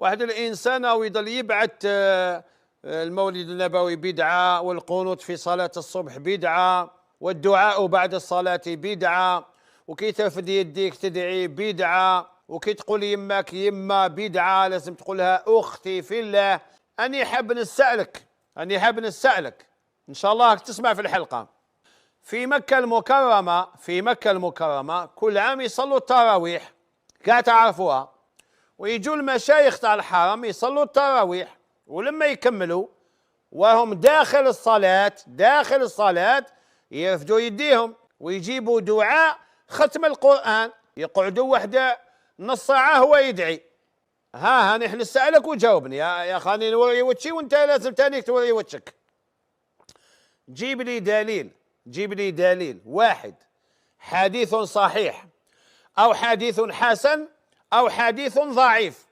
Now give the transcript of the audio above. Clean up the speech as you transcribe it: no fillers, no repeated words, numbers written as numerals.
واحد الإنسان أو يضل يبعث المولد النبوي بدعة، والقنوت في صلاة الصبح بدعة، والدعاء بعد الصلاة بدعة، وكي ترفد يديك تدعي بدعة، وكي تقول يماك يما بدعة، لازم تقولها أختي في الله. أني حاب نسألك إن شاء الله تسمع في الحلقة. في مكة المكرمة كل عام يصلوا التراويح، كاع تعرفوها، ويجوا المشايخ تاع الحرم يصلوا التراويح، ولما يكملوا وهم داخل الصلاة يرفدوا يديهم ويجيبوا دعاء ختم القرآن، يقعدوا وحده نص ساعة هو يدعي. ها نحن نسألك وجاوبني يا خاني، نوري وجهي وانت لازم تانيك توري وجهك. جيب لي دليل واحد، حديث صحيح أو حديث حسن أو حديث ضعيف،